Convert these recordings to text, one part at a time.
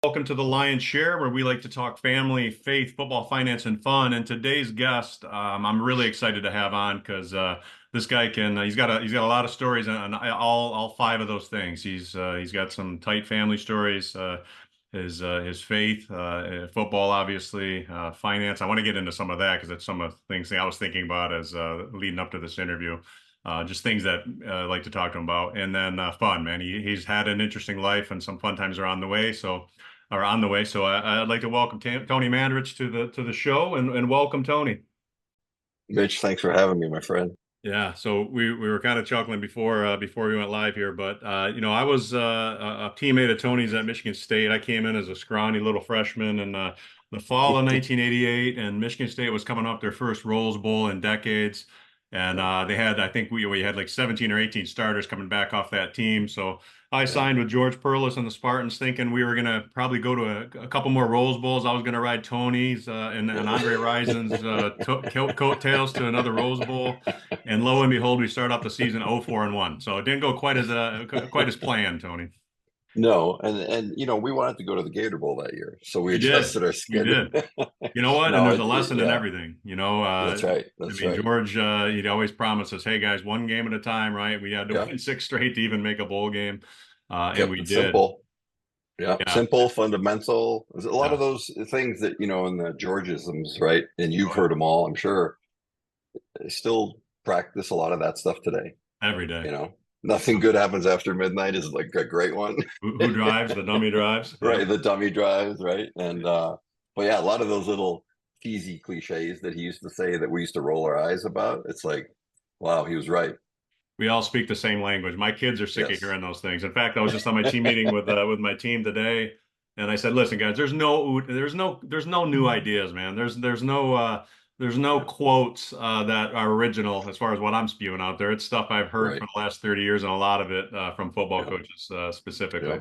Welcome to the Lion's Share, where we like to talk family, faith, football, finance, and fun. And today's guest, I'm really excited to have on because this guy he's got a lot of stories on all five of those things. He's got some tight family stories, his faith, football, obviously, finance. I want to get into some of that because it's some of the things I was thinking about as leading up to this interview. Just things that I like to talk to him about, and then fun, man. He's had an interesting life, and some fun times are on the way. So I'd like to welcome Tony Mandarich to the show, and welcome Tony. Mitch, thanks for having me, my friend. Yeah, so we were kind of chuckling before we went live here, but I was a teammate of Tony's at Michigan State. I came in as a scrawny little freshman in the fall of 1988, and Michigan State was coming off their first Rose Bowl in decades, and they had I think we had like 17 or 18 starters coming back off that team. So I Yeah. signed with George Perlis and the Spartans, thinking we were gonna probably go to a couple more Rose Bowls. I was gonna ride Tony's and Andre Rison's coattails to another Rose Bowl. And lo and behold, we start off the season 0-4-1. So it didn't go quite as planned, Tony. No, and we wanted to go to the Gator Bowl that year, so we You did. adjusted our You schedule. did. You know what? And No, there's a lesson in yeah, everything. that's right. I That's mean, right. George, he'd always promise us, "Hey guys, one game at a time, right? We had to Yeah. win six straight to even make a bowl game, and Kept we it did." simple. Yeah, Yeah, simple, fundamental. There's a lot yeah. of those things that in the Georgisms, right? And you've Oh yeah, heard them all, I'm sure. They still practice a lot of that stuff today. every day. Nothing good happens after midnight is like a great one. Who drives? The dummy drives. Yeah. Right, the dummy drives, right? And but yeah, a lot of those little cheesy cliches that he used to say that we used to roll our eyes about. It's like, wow, he was right. We all speak the same language. My kids are sick of Yes. hearing those things. In fact, I was just on my team meeting with my team today, and I said, "Listen, guys, there's no new ideas, man. There's no quotes that are original as far as what I'm spewing out there. It's stuff I've heard Right. for the last 30 years, and a lot of it from football Yeah. coaches specifically." Yeah.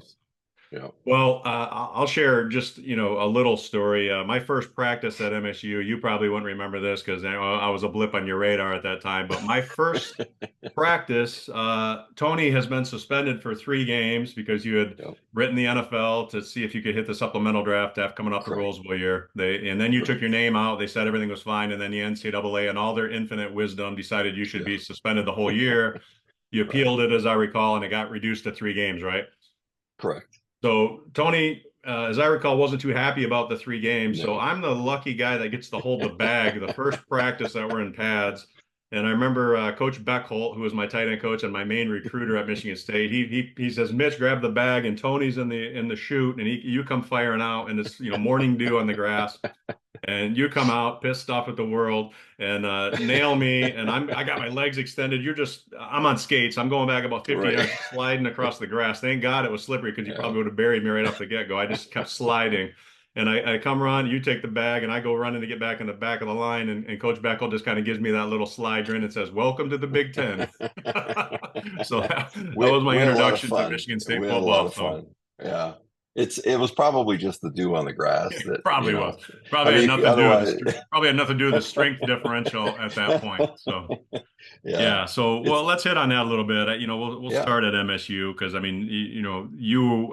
Yeah. Well, I'll share just, a little story. My first practice at MSU, you probably wouldn't remember this because I was a blip on your radar at that time, but my first practice, Tony has been suspended for 3 games because you had Yeah. written the NFL to see if you could hit the supplemental draft after coming off the Correct. Rose Bowl year. And then you took Correct. your name out. They said everything was fine, and then the NCAA, and all their infinite wisdom, decided you should Yeah. be suspended the whole year. You Right. appealed it, as I recall, and it got reduced to 3 games, right? Correct. So Tony, as I recall, wasn't too happy about the 3 games. So No. I'm the lucky guy that gets to hold the bag the first practice that we're in pads. And I remember Coach Beckholt, who was my tight end coach and my main recruiter at Michigan State. He says, "Mitch, grab the bag," and Tony's in the chute, and you come firing out, and it's morning dew on the grass, and you come out pissed off at the world and nail me, and I got my legs extended. I'm on skates. I'm going back about 50 Right. yards, sliding across the grass. Thank God it was slippery because you Yeah. probably would have buried me right off the get-go. I just kept sliding. And I come run, you take the bag, and I go running to get back in the back of the line. And Coach Beckel just kind of gives me that little slide grin and says, "Welcome to the Big Ten." So that was my We had a lot of introduction to fun. Michigan State We had a lot football. of So fun. Yeah. It was probably just the dew on the grass that, probably was. I Probably had mean, nothing to do with otherwise, probably had nothing to do with the strength differential at that point. So yeah, yeah, so well, it's, let's hit on that a little bit. We'll yeah, start at MSU because I mean, you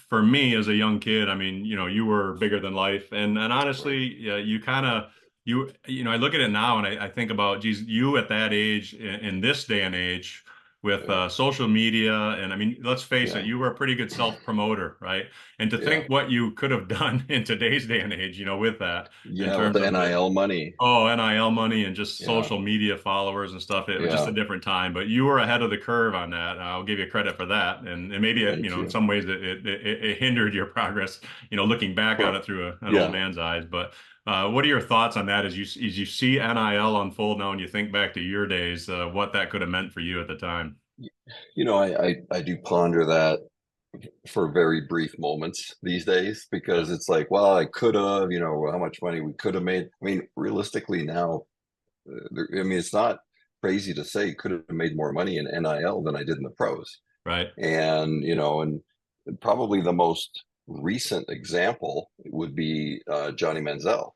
for me as a young kid, I mean, you were bigger than life, and right. honestly, yeah, you kind of I look at it now and I think about, geez, you at that age in this day and age with Yeah. social media, and I mean, let's face it, Yeah. you were a pretty good self-promoter, right? And to Yeah. think what you could have done in today's day and age, with that in Yeah. With terms the of the NIL money. Oh, NIL money and just Yeah. social media followers and stuff. It was just a Yeah. different time, but you were ahead of the curve on that. I'll give you credit for that. And maybe Thank in you. some ways it hindered your progress, looking back on Correct. it through an old Yeah. man's eyes. But what are your thoughts on that as you see NIL unfold now and you think back to your days, what that could have meant for you at the time? I do ponder that for very brief moments these days Yeah, because it's like, well, I could have, how much money we could have made. I mean, realistically now, I mean, it's not crazy to say could have made more money in NIL than I did in the pros. right. And, and probably the most recent example would be Johnny Manziel.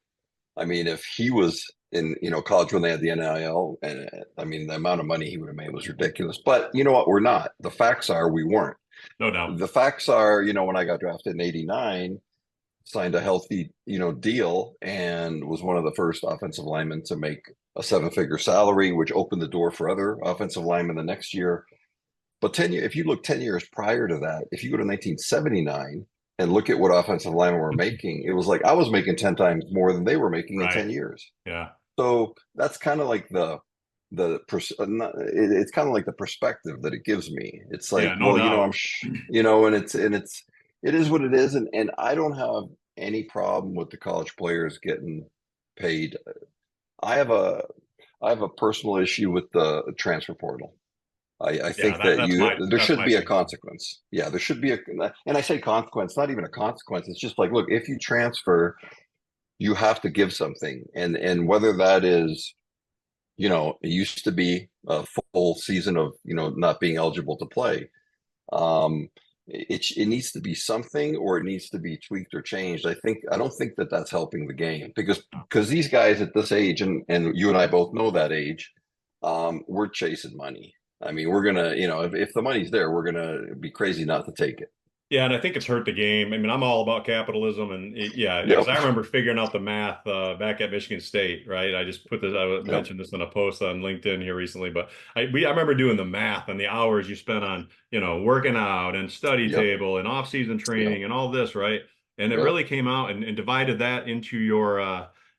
I mean, if he was in, college when they had the NIL, and I mean, the amount of money he would have made was ridiculous. But you know what? We're not. The facts are we weren't. No doubt. The facts are, when I got drafted in '89, signed a healthy, deal and was one of the first offensive linemen to make a seven-figure salary, which opened the door for other offensive linemen the next year. But if you look 10 years prior to that, if you go to 1979 and look at what offensive linemen were making, it was like I was making 10 times more than they were making in Right. 10 years. Yeah. So that's kind of like it's kind of like the perspective that it gives me. It's Yeah, like, no well, doubt. and it is what it is, and I don't have any problem with the college players getting paid. I have a I have a personal issue with the transfer portal. I Yeah, think that there that's should my be a big thing. consequence. Yeah, there should be and I say consequence, not even a consequence. It's just like, look, if you transfer, you have to give something, and whether that is, it used to be a full season of, not being eligible to play. Um, it needs to be something, or it needs to be tweaked or changed. I don't think that that's helping the game, because these guys at this age, and you and I both know that age, we're chasing money. I mean, we're gonna, if the money's there, we're gonna be crazy not to take it. Yeah, and I think it's hurt the game. I mean, I'm all about capitalism, and yeah, because Yep. I remember figuring out the math back at Michigan State, right? I just put this, I Yep. mentioned this in a post on LinkedIn here recently, but I remember doing the math and the hours you spent on, working out and study Yep. table and off-season Yep. training and all this, right? And it Yep. really came out and divided that into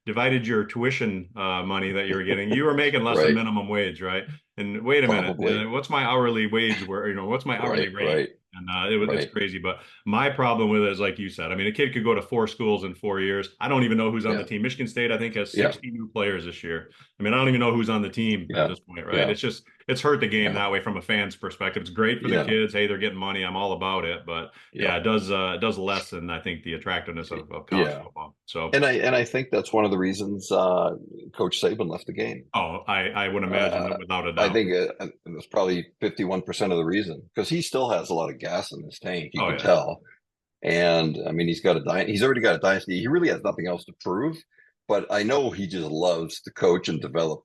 divided your tuition money that you were getting. You were making less than Right. minimum wage, right? And wait a minute, Probably. what's my hourly wage where, what's my hourly Right. rate? Right. And it's Right. crazy. But my problem with it is, like you said, I mean, a kid could go to four schools in 4 years. I don't even know who's on the Yeah. team. Michigan State, I think, has Yeah. 60 new players this year. I mean, I don't even know who's on the team at Yeah. this point, right? Yeah. It's hurt the game Yeah. that way from a fan's perspective. It's great for the Yeah. kids. Hey, they're getting money. I'm all about it. But Yeah. yeah, it does lessen, I think, the attractiveness of college Yeah. football. So, And I think that's one of the reasons Coach Saban left the game. oh, I would imagine Uh, that without a I doubt. think it's probably 51% of the reason, because he still has a lot of gas in his tank. You Oh can yeah. tell, and I mean, he's already got a dynasty. He really has nothing else to prove. But I know he just loves to coach and develop,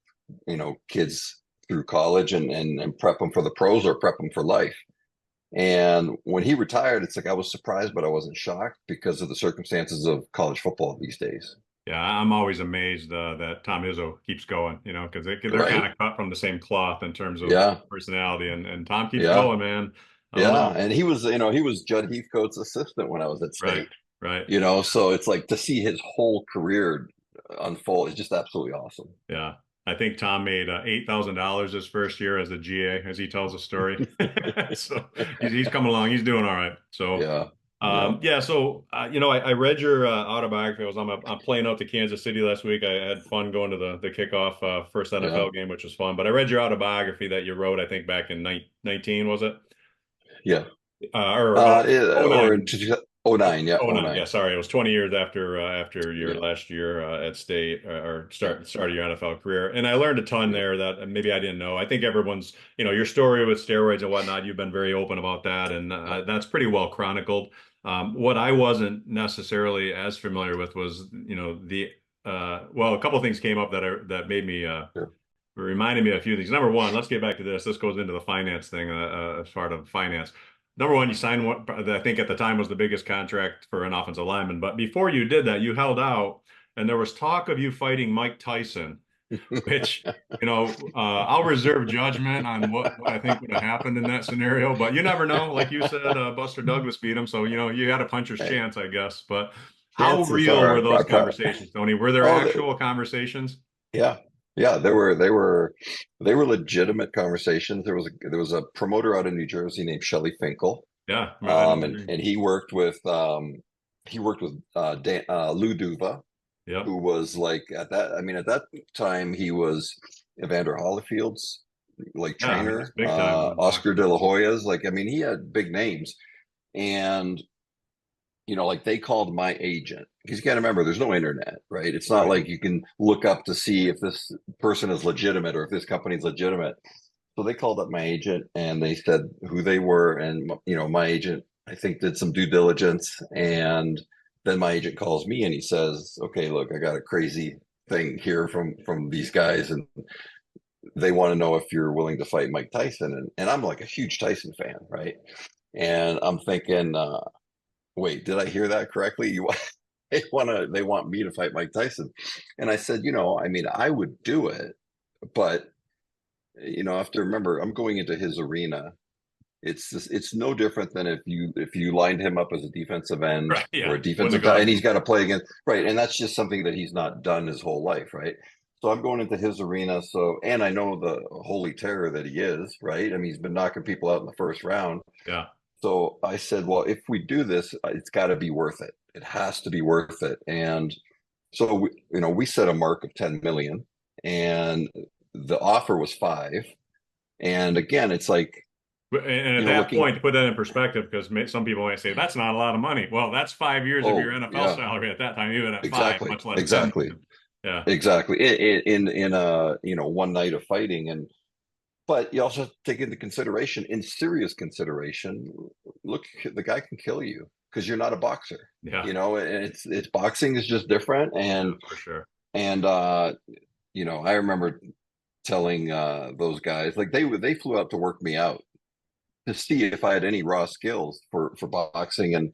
kids through college, and prep them for the pros or prep them for life. And when he retired, it's like I was surprised, but I wasn't shocked because of the circumstances of college football these days. Yeah, I'm always amazed that Tom Izzo keeps going, because they're kind Right? of cut from the same cloth in terms of Yeah. personality, and Tom keeps Yeah. going, man. I don't Yeah. know. And he was Judd Heathcote's assistant when I was at Right, State. right. So it's like to see his whole career unfold is just absolutely awesome. Yeah, I think Tom made $8,000 his first year as a GA, as he tells a story. So he's coming along. He's doing all right. So. Yeah. Yeah. Yeah, so I read your autobiography. I'm playing out to Kansas City last week. I had fun going to the kickoff first Yeah. NFL game, which was fun. But I read your autobiography that you wrote, I think back in 19, was it? Yeah. Or Or 09. in 09. Yeah. Oh Oh nine, yeah, nine. sorry. It was 20 years after your Yeah. last year at State, or Yeah. start of your NFL career. And I learned a ton Yeah. there that maybe I didn't know. I think everyone's, your story with steroids and whatnot, you've been very open about that, and Yeah. that's pretty well chronicled. What I wasn't necessarily as familiar with was, the well, a couple of things came up that made me Sure. reminded me of a few things. Number one, let's get back to this. This goes into the finance thing, as part of finance. Number one, you signed what I think at the time was the biggest contract for an offensive lineman. But before you did that, you held out, and there was talk of you fighting Mike Tyson, which, I'll reserve judgment on what I think would have happened in that scenario. But you never know. Like you said, Buster Douglas beat him, so you had a puncher's Hey, chance, I guess. But how chances real were are, those conversations, Tony? Were there oh, actual conversations? yeah, yeah, they were legitimate conversations. There was a promoter out in New Jersey named Shelley Finkel, Yeah, I know the and name. and he worked with Lou Duva, Yep. who was like at that time he was Evander Holyfield's like Yeah, I mean he's trainer, big time in Oscar boxing. De La Hoya's, he had big names, and like they called my agent, because you got to remember, there's no internet, right? It's not Right. like you can look up to see if this person is legitimate or if this company is legitimate. So they called up my agent and they said who they were, and my agent, I think, did some due diligence, and then my agent calls me and he says, "Okay, look, I got a crazy thing here from these guys, and they want to know if you're willing to fight Mike Tyson." And I'm like a huge Tyson fan, right? And I'm thinking, wait, did I hear that correctly? they want me to fight Mike Tyson. And I said, I mean, I would do it, but I have to remember I'm going into his arena. It's no different than if you lined him up as a defensive end Right. or Yeah. a Wouldn't have defensive guy, gone and for he's him. got to play against, right. And that's just something that he's not done his whole life, right? So I'm going into his arena. So, and I know the holy terror that he is, right? I mean, he's been knocking people out in the first round. Yeah. So I said, well, if we do this, it's got to be worth it. It has to be worth it. And so we set a mark of 10 million, and the offer was 5. And again, it's like, And at that looking, point, to put that in perspective, because some people might say that's not a lot of money. Well, that's 5 years of your oh NFL yeah, salary at that time, even at five, exactly, much less 10 exactly, million. Yeah. exactly. In a one night of fighting, and but you also have to take into consideration, in serious consideration, look, the guy can kill you because you're not a boxer. Yeah. And it's boxing is just different, Yeah, for sure. and I remember telling those guys, like, they flew out to work me out to see if I had any raw skills for boxing, and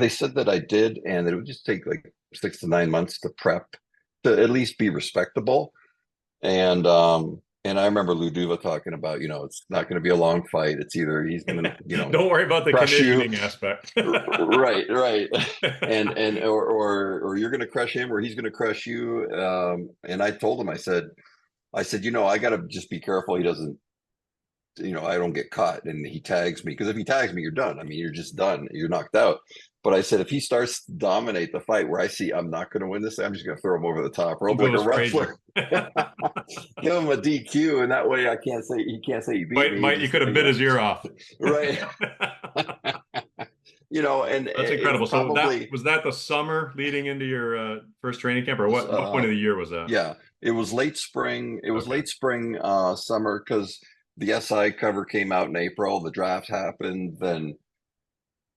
they said that I did, and that it would just take like 6 to 9 months to prep to at least be respectable. And I remember Luduva talking about, it's not going to be a long fight. It's either he's going to, Don't worry about the crush you, conditioning aspect. right, right, and or you're going to crush him, or he's going to crush you. And I told him, I said, I got to just be careful he doesn't, I don't get caught and he tags me, because if he tags me, you're done. I mean, you're just done. You're knocked out. But I said, if he starts to dominate the fight where I see I'm not going to win this, I'm just going to throw him over the top He rope like a goes crazy. wrestler. Give him a DQ, and that way he can't say he beat me. He You just, could have bit his ear off. right. And That's it was incredible. So that probably was that the summer leading into your first training camp, or was what point of the year was that? yeah, it was late spring. It was Okay. late spring, summer, because the SI cover came out in April. The draft happened, then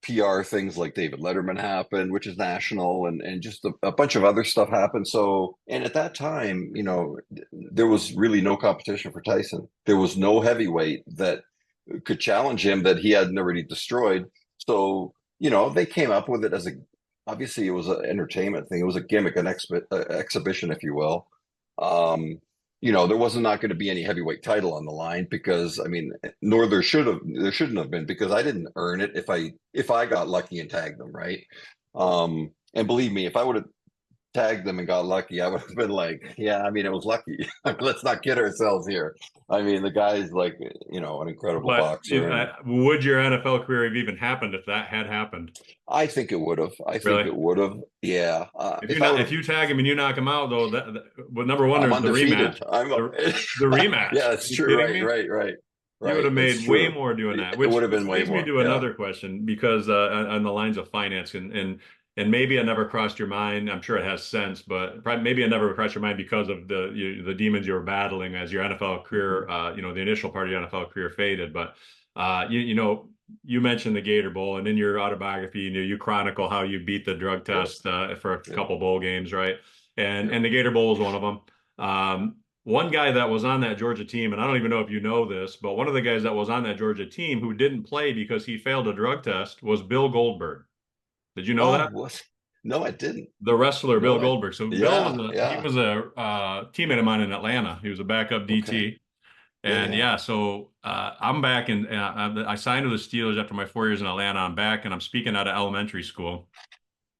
PR things like David Letterman happened, which is national, and just a bunch of other stuff happened. So, and at that time, there was really no competition for Tyson. There was no heavyweight that could challenge him that he hadn't already destroyed. So, they came up with it as obviously it was an entertainment thing. It was a gimmick, an exhibition, if you will. Um, there wasn't not going to be any heavyweight title on the line, because I mean, nor there shouldn't have been, because I didn't earn it if I got lucky and tagged them, right. And believe me, if I would have tagged them and got lucky, I would have been like, yeah, I mean, it was lucky. Let's not kid ourselves here. I mean, the guy's like, an incredible But boxer, and would your NFL career have even happened if that had happened? I think it would have. I think Really? it would have. Yeah. If I would If have, you tag him and you knock him out, though, well, number one, I'm there's the undefeated. rematch. I'm. The rematch. Yeah, Are that's you true. kidding Right. me? Right. Right. You would Right. have That's made way true. more doing that, It would which have been way leads me more. to Yeah. another question, because on the lines of finance, and maybe it never crossed your mind. I'm sure it has since, but probably, maybe it never crossed your mind because of the demons you were battling as your NFL career, the initial part of your NFL career faded. But you mentioned the Gator Bowl, and in your autobiography, you chronicle how you beat the drug Yep. test for a Yep. couple bowl games, right? And Yep. and the Gator Bowl was one of them. One guy that was on that Georgia team, and I don't even know if you know this, but one of the guys that was on that Georgia team who didn't play because he failed a drug test was Bill Goldberg. Did you know Oh, that? what? No, I didn't. The wrestler Bill No, I. Goldberg. So Bill was Yeah. a he Yeah. was a teammate of mine in Atlanta. He was a backup Okay. DT. Yeah. And Yeah. yeah, so I'm back, and I signed with the Steelers after my 4 years in Atlanta. I'm back, and I'm speaking out of elementary school,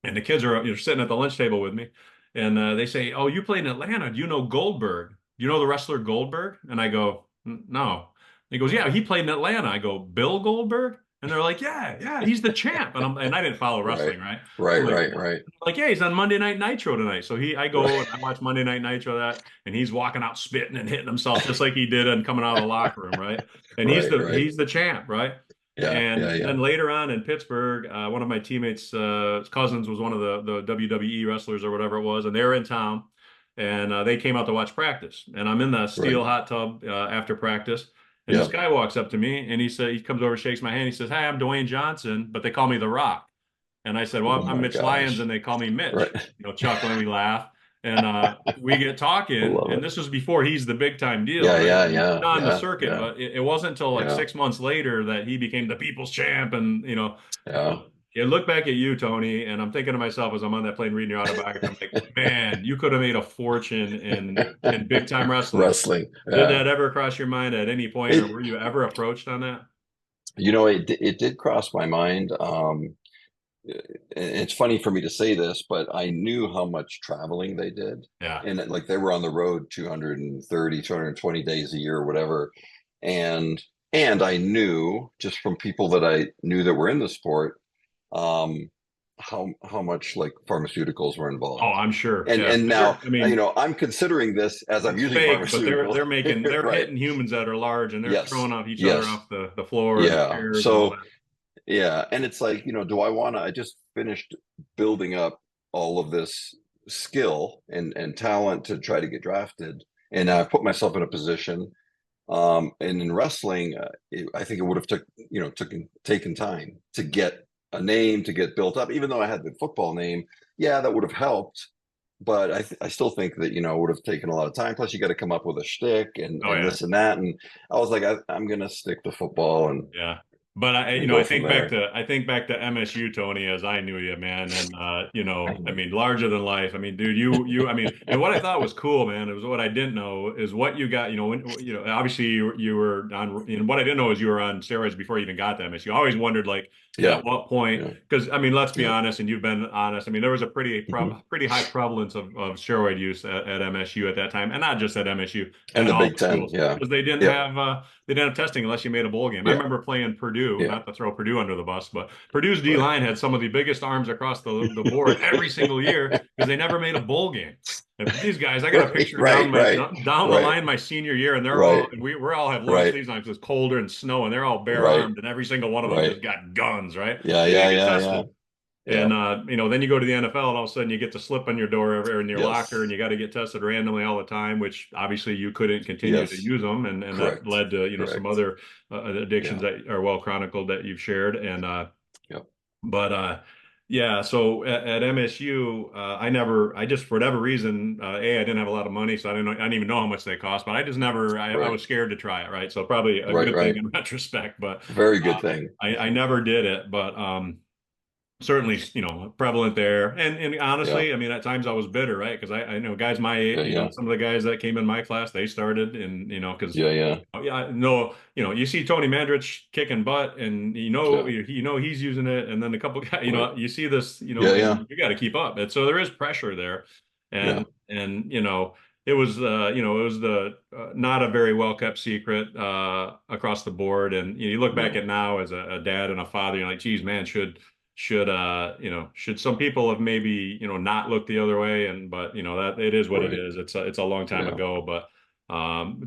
and the kids are sitting at the lunch table with me, and they say, "Oh, you played in Atlanta. Do you know Goldberg? Do you know the wrestler Goldberg?" And I go, "No." He goes, "Yeah, he played in Atlanta." I go, "Bill Goldberg?" And they're like, "Yeah, yeah, he's the champ." And I didn't follow Right. wrestling, right? I'm Right. like, Right. "What?" Right. Like, "Yeah, he's on Monday Night Nitro tonight." So I go Right. and I watch Monday Night Nitro, that, and he's walking out spitting and hitting himself just like he did and coming out of the locker room, right? And Right. Right. he's the champ, right? Yeah. And Yeah. Yeah. then later on in Pittsburgh, one of my teammates' cousins was one of the WWE wrestlers or whatever it was, and they were in town, and they came out to watch practice. And I'm in the Right. steel hot tub after practice, and this Yeah. guy walks up to me, and he comes over, shakes my hand, he says, "Hi, I'm Dwayne Johnson, but they call me The Rock." And I said, "Well, Oh I'm my Mitch Lyons, gosh. and they call me Right. Mitch." Chuckling, we laugh, and we get I talking. love And it. this was before he's the big time deal, Yeah. right? Yeah. He's Yeah. on the Yeah. circuit, Yeah. but it wasn't until like Yeah. 6 months later that he became the people's champ, and Yeah. you look back at you, Tony, and I'm thinking to myself as I'm on that plane reading your autobiography, I'm like, man, you could have made a fortune in big time wrestling. Wrestling. Did Yeah. that ever cross your mind at any point, or It, were you ever approached on that? it did cross my mind. It's funny for me to say this, but I knew how much traveling they did. Yeah. And like they were on the road 230, 220 days a year or whatever. And I knew just from people that I knew that were in the sport, um, how much like pharmaceuticals were Oh, involved. I'm sure. And Yeah. and They're, now, I mean, I'm considering this as I'm it's using fake, but pharmaceuticals. they're Right. hitting humans that are large and they're Yes. throwing off each other Yes. off the floor and the Yeah. chairs and all So that. yeah, and it's like, do I want to? I just finished building up all of this skill and talent to try to get drafted, and I put myself in a position. And in wrestling, I think it would have taken time to get a name to get built up. Even though I had the football name, yeah, that would have helped. But I still think that it would have taken a lot of time. Plus, you got to come up with a shtick Oh and yeah. this and that. And I was like, I'm gonna stick to football Yeah. But and go I from think back there. to MSU, Tony, as I knew you, man, and I mean, larger than life. I mean, dude, I mean, and what I thought was cool, man, it was what I didn't know is what you got. Obviously you were on. What I didn't know is you were on steroids before you even got to MSU. I always wondered, like, Yeah, at what point? yeah, Because I mean, let's be yeah. honest, and you've been honest. I mean, there was a Hmm. pretty high prevalence of steroid use at MSU at that time, and not just at MSU, And at the all Big the Ten, schools, yeah, because yep, they didn't have testing unless you made a bowl game. I yeah, remember playing Purdue, yeah, not to throw Purdue under the bus, but Purdue's D right, line had some of the biggest arms across the board every single year because they never made a bowl game. And these guys, I got a right, picture right, right, down the right, line my senior year, and right, we all have long right, sleeves on because it's colder and snow, and they're all bare right, armed, and every single one of them right. just got guns, right? Yeah, They didn't yeah, get yeah, yeah, tested. yeah. And then you go to the NFL, and all of a sudden you get the slip on your door or in your locker, and Yes, you got to get tested randomly all the time, which obviously you couldn't continue to yes, use them, and that correct, led to some correct. other addictions Yeah, that are well chronicled that you've shared. And yep, but yeah, so at MSU, I just for whatever reason, I didn't have a lot of money, so I didn't even know how much they cost, but I just never, I right, was scared to try it, right? So probably a right, good thing right. in retrospect, but Very uh, good thing. I never did it, but certainly, prevalent there. And Yeah, honestly, I mean, at times I was bitter, right? Because I know guys my age, yeah, yeah, some of the guys that came in my class, they started and, because yeah, yeah, yeah, no, you see Tony Mandarich kicking butt and yeah. he's using it. And then a couple guys, Right. you see this, Yeah, yeah, and you got to keep up. And so there is pressure there. yeah. And it was it was the not a very well kept secret across the board. And you look back No. at now as a dad and a father, you're like, geez, man, should some people have maybe not looked the other way, and but that it is what it Right. is. It's a long time Yeah. ago, but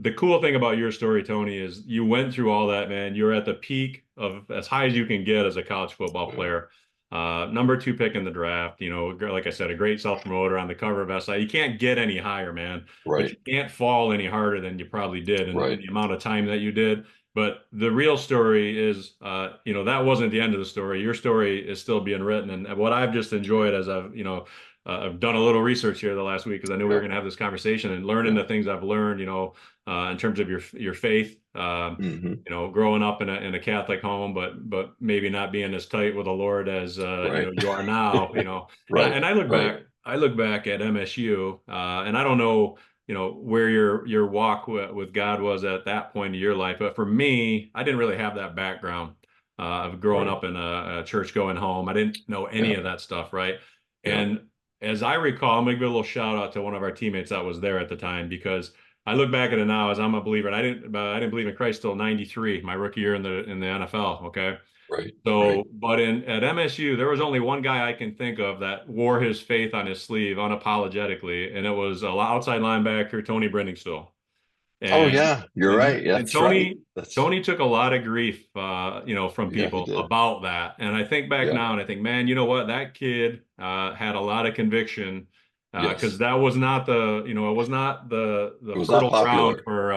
the cool thing about your story, Tony, is you went through all that, man. You're at the peak of as high as you can get as a college football Yeah. player. Number two pick in the draft, like I said, a great self-promoter on the cover of SI. You can't get any higher, man, but Right. you can't fall any harder than you probably did in Right. the amount of time that you did. But the real story is, that wasn't the end of the story. Your story is still being written. And what I've just enjoyed as I've done a little research here the last week because I knew we were Yeah. going to have this conversation and learning Yeah. the things I've learned, in terms of your faith, Hmm. growing up in a Catholic home, but maybe not being as tight with the Lord as, Right. you are now, Right. and Right. I look back at MSU, and I don't know, where your walk with God was at that point of your life. But for me, I didn't really have that background of growing Right. up in a church going home. I didn't know any Yeah. of that stuff, right? Yeah. And as I recall, I'm gonna give a little shout out to one of our teammates that was there at the time because I look back at it now as I'm a believer, and I didn't believe in Christ till '93, my rookie year in the NFL. Okay, Right. Right. so, but in at MSU, there was only one guy I can think of that wore his faith on his sleeve unapologetically, and it was a outside linebacker, Tony Brenningstool. Oh And yeah, you're right. Yeah, and that's right. That's Tony took a lot of grief, from yeah, he people did. about that. And I think back Yeah. now and I think, man, you know what? That kid had a lot of conviction because Yes. that was not it was not It the was not fertile ground popular. for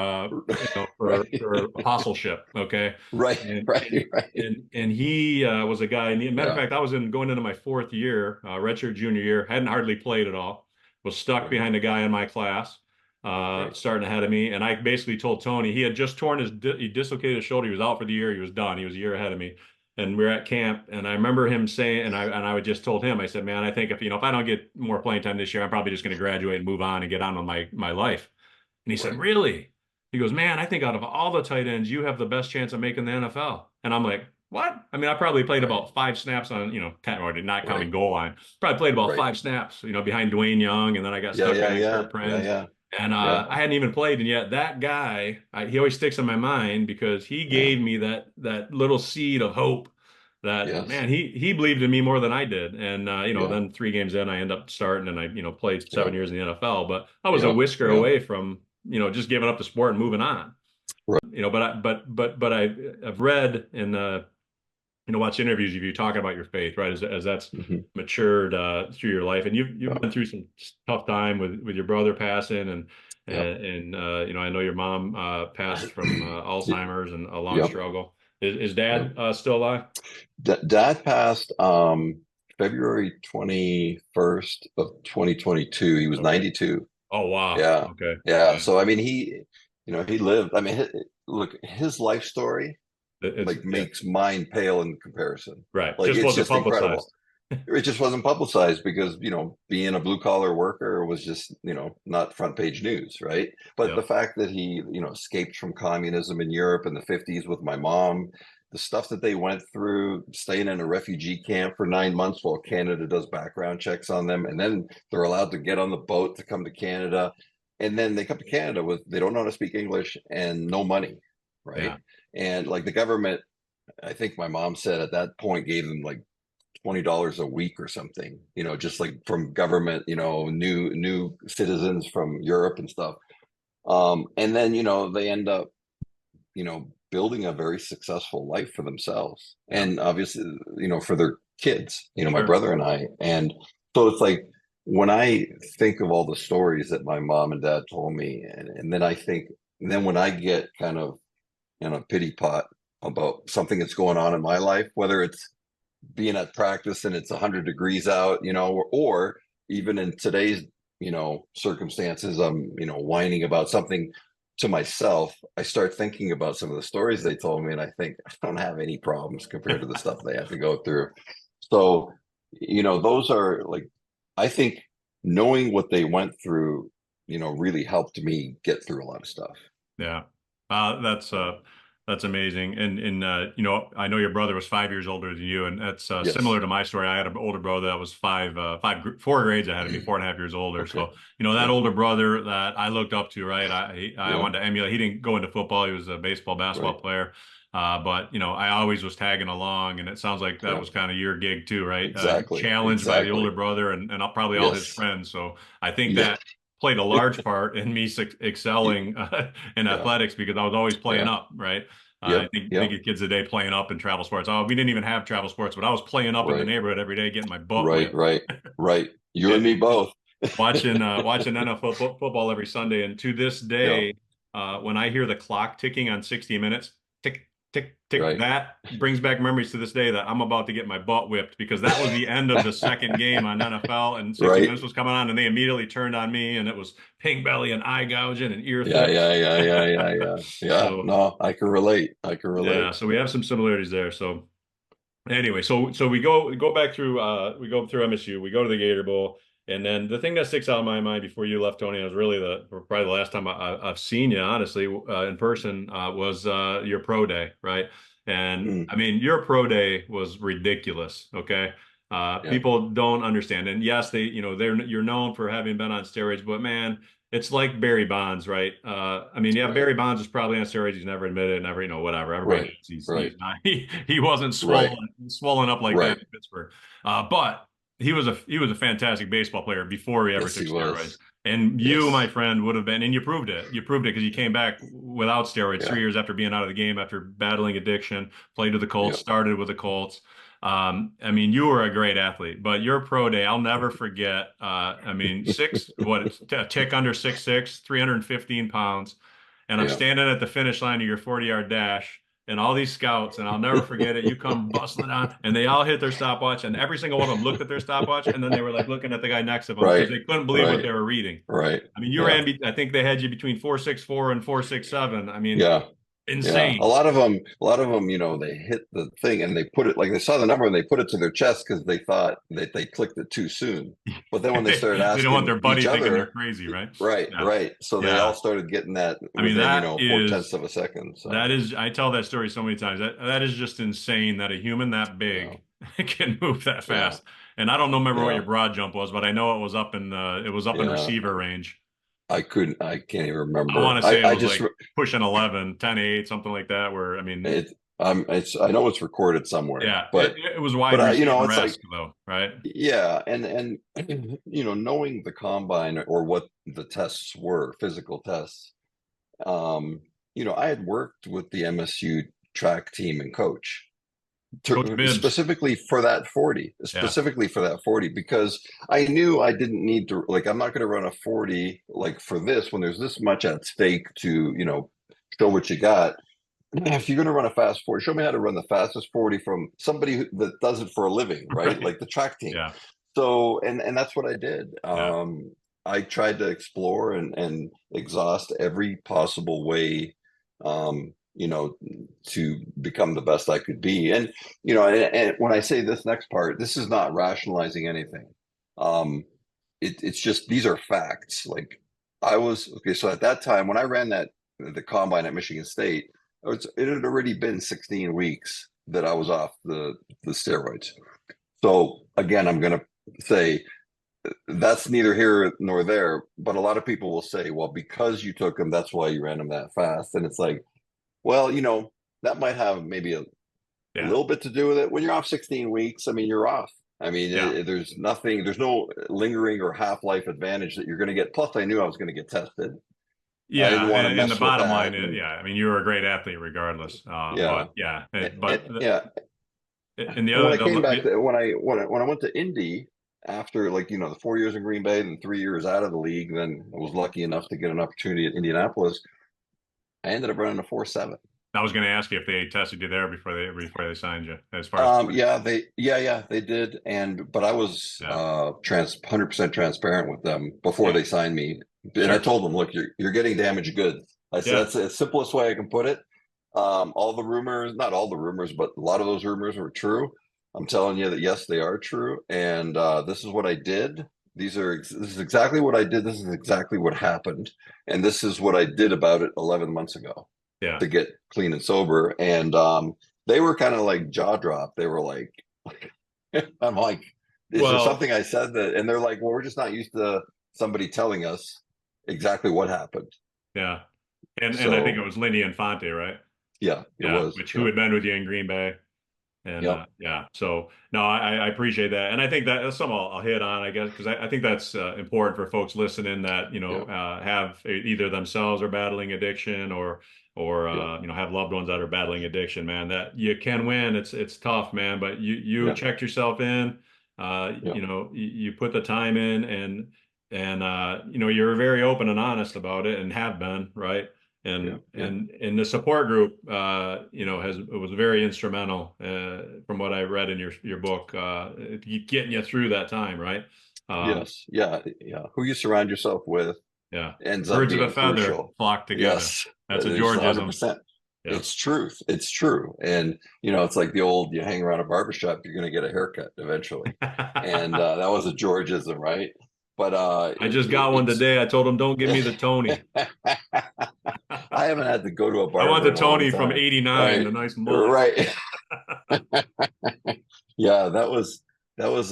Right. for apostleship. Okay, Right. and Right. Right. he was a guy. And matter of Yeah. fact, I was going into my fourth year, redshirt junior year, hadn't hardly played at all, was stuck Right. behind a guy in my class Right. starting ahead of me. And I basically told Tony he had just he dislocated his shoulder. He was out for the year. He was done. He was a year ahead of me. and we were at camp, and I remember him saying, and I would just told him, I said, man, I think if I don't get more playing time this year, I'm probably just going to graduate and move on and get on with my life. And he said, Right. really? He goes, man, I think out of all the tight ends, you have the best chance of making the NFL. And I'm like, what? I mean, I probably played Right. about 5 snaps on, 10, or not counting Right. goal line. Probably played about Right. 5 snaps, behind Dwayne Young, and then I got Yeah. stuck Yeah. behind Yeah. Kurt Yeah. Prinz. Yeah. And Yeah. I hadn't even played, and yet that guy, he always sticks in my mind because he Yeah. gave me that little seed of hope that, Yes. man, he believed in me more than I did. And Yeah. then 3 games in, I end up starting, and I played Yeah. 7 years in the NFL. But I was a Yeah. whisker Yeah. away from just giving up the sport and moving on. Right. But I've read and watched interviews of you talking about your faith, right? As that's Hmm. matured through your life, and you've Yeah. been through some tough time with your brother passing, and Yep. I know your mom passed from Alzheimer's and a long Yep. struggle. Is Yep. dad still alive? Dad passed February 21st of 2022. He was Okay. 92. Oh wow. Yeah. Okay. Yeah. Yeah. So I mean he lived. I mean look, his life story It's like yeah. makes mine pale in comparison. Right. Like Just it's wasn't just incredible. publicized. It just wasn't publicized because being a blue collar worker was just not front page news, right? But Yeah. the fact that he escaped from communism in Europe in the 50s with my mom, the stuff that they went through, staying in a refugee camp for 9 months while Canada does background checks on them, and then they're allowed to get on the boat to come to Canada, and then they come to Canada with they don't know how to speak English and no money, right? Yeah. And like the government, I think my mom said at that point gave them like $20 a week or something, just like from government, new citizens from Europe and stuff. And then, they end up, building a very successful life for themselves. Yeah. And obviously, for their kids, my Sure. brother and I. And so it's like when I think of all the stories that my mom and dad told me, and then I think, then when I get kind of in a pity pot about something that's going on in my life, whether it's being at practice and it's 100 degrees out, or even in today's, circumstances, I'm, whining about something to myself. I start thinking about some of the stories they told me, and I think I don't have any problems compared to the stuff they have to go through. So, those are like, I think knowing what they went through, really helped me get through a lot of stuff. Yeah. That's amazing. And I know your brother was 5 years older than you, and that's Yes. similar to my story. I had an older brother that was 4 grades ahead of me, 4.5 years older. Okay. So, that Yeah. older brother that I looked up to, right? I Yeah. wanted to emulate. He didn't go into football. He was a baseball, basketball Right. player. But I always was tagging along, and it sounds like that Yeah. was kind of your gig too, right? Exactly. Challenged by the older Exactly. brother and probably all his Yes. friends. So I think Yeah. that played a large part in me Yeah. excelling in Yeah. athletics because I was always playing Yeah. up, right? I Yep. think Yep. of kids today playing up in travel sports. Oh, we didn't even have travel sports, but I was playing up in the Right. neighborhood every day, getting my butt Right. whipped, Right. Right. You and and me both. watching NFL football every Sunday. And to this Yeah. day, when I hear the clock ticking on 60 Minutes, tick, tick, tick, Right. that brings back memories to this day that I'm about to get my butt whipped because that was the end of the second game on NFL and 60 Right. Minutes was coming on and they immediately turned on me and it was pink belly and eye gouging and ear Yeah. thick. Yeah. Yeah. Yeah. Yeah. Yeah. Yeah. So No, I can relate. I can relate. yeah, so we have some similarities there. So anyway, so we go back through we go through MSU, we go to the Gator Bowl, and then the thing that sticks out in my mind before you left, Tony, was really probably the last time I've seen you, honestly, in person, was your pro day, right? And Mm, I mean, your pro day was ridiculous. Okay, yeah. people don't understand, and yes, you're known for having been on steroids, but man. It's like Barry Bonds, right? I mean, yeah, Right. Barry Bonds is probably on steroids. He's never admitted, never, whatever. Everybody Right. knows he's Right. not. He wasn't Right. swollen up like that Right. in Pittsburgh. But he was a fantastic baseball player before he ever Yes, took he steroids. was. And you, my Yes. friend, would have been, and you proved it. You proved it because you came back without steroids Yeah. 3 years after being out of the game, after battling addiction, played with the Colts, Yeah. started with the Colts. I mean, you were a great athlete, but your pro day, I'll never Thank you. forget. I mean, a tick under 6'6", 315 pounds. And I'm Yeah. standing at the finish line of your 40-yard dash and all these scouts, and I'll never forget it. You come bustling on, and they all hit their stopwatch, and every single one of them looked at their stopwatch, and then they were like looking at the guy next to them because Right. they couldn't believe what Right. they were reading. Right. I mean, you Yeah. ran, I think they had you between 4.64 and 4.67. I mean, Yeah. Yeah, Insane. a lot of them, you know, they hit the thing and they put it like they saw the number and they put it to their chest because they thought that they clicked it too soon. But then when they started They don't want asking their each buddy thinking they're other, crazy, right? right, Yeah. right. So they all Yeah. started getting that I mean, within, you know, four tenths of a second. that So, is, I tell that story so many times. That is just insane that a human that yeah, big can move that yeah, fast. And I don't know, remember what yeah, your broad jump was, but I know it was up in yeah. receiver range. I can't even I want remember. to say it I was just, like pushing 11, 10, 8, something like that, where, I mean, I know it's recorded somewhere, yeah, it was wide you know, it's receiver-esque like, though, right? yeah, and you know, knowing the combine or what the tests were, physical tests. Um, you know, I had worked with the MSU track team and coach Coach Bibbs. Yeah. specifically for that 40, because I knew I didn't need to, like, I'm not going to run a 40 like for this when there's this much at stake to, you know, show what you got. If you're going to run a fast 40, show me how to run the fastest 40 from somebody that does it for a living, right? Right. Like the track team. Yeah. So, and that's what I did. Yeah. I tried to explore and exhaust every possible way, you know, to become the best I could be. And, you know, and when I say this next part, this is not rationalizing anything. Um, it's just, these are facts. Like I was, okay. So at that time, when I ran the combine at Michigan State, it had already been 16 weeks that I was off the steroids. So again, I'm going to say that's neither here nor there. But a lot of people will say, well, because you took them, that's why you ran them that fast. And it's like, well, you know, that might have maybe a Yeah. little bit to do with it. When you're off 16 weeks, I mean, you're off. I mean, Yeah. there's nothing, there's no lingering or half life advantage that you're going to get. Plus, I knew I was going to get tested. I didn't Yeah, want to and the mess with bottom line that. is, And yeah, I mean, you were a great athlete regardless. yeah, But yeah, yeah. and the And when other, I came back, when I went to Indy after, like, you know, the 4 years in Green Bay and 3 years out of the league, then I was lucky enough to get an opportunity at Indianapolis. I ended up running a 4.7. I was going to ask you if they tested you there before they signed you, as far as, Yeah, they did. But I was yeah, 100% transparent with them before yeah, they signed me. And I sure, told them, look, you're getting damaged goods. I said yeah, that's the simplest way I can put it. All the rumors, not all the rumors, but a lot of those rumors were true. I'm telling you that yes, they are true. And this is what I did. This is exactly what I did. This is exactly what happened. And this is what I did about it 11 months ago yeah. to get clean and sober. And they were kind of like jaw dropped. They were like, I'm like, is there Well, something I said that? And they're like, well, we're just not used to somebody telling us exactly what happened. yeah, and I think it So was Lindy Infante, right? yeah, it Yeah, was. which who Yep. had been with you in Green Bay. And Yep. yeah, so no, I appreciate that, and I think that's something I'll hit on, I guess, because I think that's important for folks listening that Yep. have either themselves are battling addiction or Yep. have loved ones that are battling addiction. Man, that you can win. It's tough, man, but you Yep. checked yourself in. Yep. You put the time in, and you're very open and honest about it, and have been, right? and Yep. Yep. and and the support group has it was very instrumental from what I read in your book, getting you through that time, right? um Yes. Yeah. Yeah. Who you surround yourself with yeah, ends up birds of a being feather crucial. flock together. Yes. That's a There's Georgism. 100%. Yeah. It's truth. It's true. And, you know, it's like the old, you hang around a barbershop, you're going to get a haircut eventually. And that was a Georgism, right? But I just got one today. I told him, don't give me the Tony. I haven't had to go to a I want barber the in a long Tony from time. '89, Right. the nice mullet. Right. Yeah, that was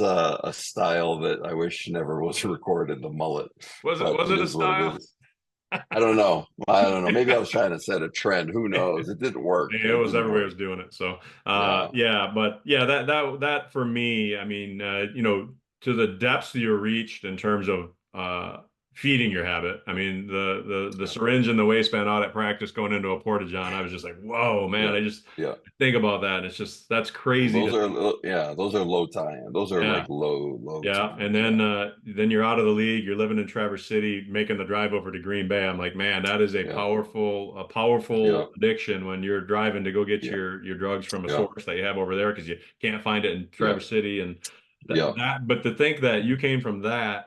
a style that I wish never was recorded, the mullet, Was it but was it it a is what it style? is. I don't know. I don't know. Maybe I was trying to set a trend. Who knows? It didn't work. It It was didn't everybody work. was doing it. So, Yeah. yeah, but yeah, that for me, I mean, to the depths that you reached in terms of feeding your habit. I mean, the Yeah. syringe and the waistband out at practice going into a porta john. I was just like, whoa, man! Yeah. I just Yeah. think about that, and it's just that's Well, crazy to think. those are low time. Those are like Yeah. low Yeah, and times. then Yeah. you're out of the league. You're living in Traverse City, making the drive over to Green Bay. I'm like, man, that is Yeah. a powerful Yeah. addiction when you're driving to go get Yeah. your drugs from a Yeah. source that you have over there because you can't find it in Yeah. Traverse City. And Yeah. but to think that you came from that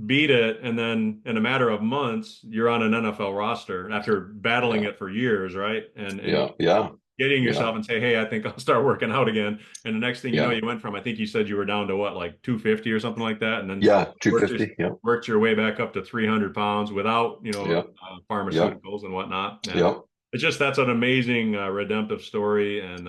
beat it, and then in a matter of months, you're on an NFL roster after battling Yeah. it for years, right? And Yeah. Yeah. getting Yeah. yourself and say, hey, I think I'll start working out again. And the next thing you know, Yeah. you went from, I think you said you were down to what, like 250 or something like that, and then Yeah. worked your 250. Yeah. worked your way back up to 300 pounds without, Yeah. Yeah. pharmaceuticals and whatnot. And Yeah. it's just that's an amazing redemptive story, and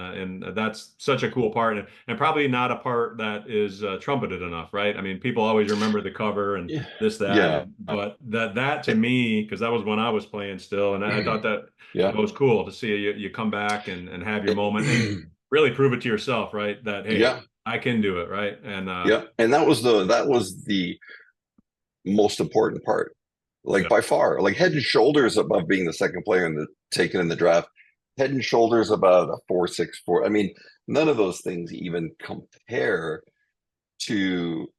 that's such a cool part, and probably not a part that is trumpeted enough, right? I mean, people always remember the cover and Yeah. this, that, Yeah. and but that to me, because that was when I was playing still, and I thought that Yeah. was cool to see you come back and have your moment and It- really prove it to yourself, right? That hey, yeah. I can do it, right? And Yeah. And that was the most important part. Like yeah, by far, like head and shoulders above being the second player in the taken in the draft, head and shoulders about a 4.64. I mean, none of those things even compare to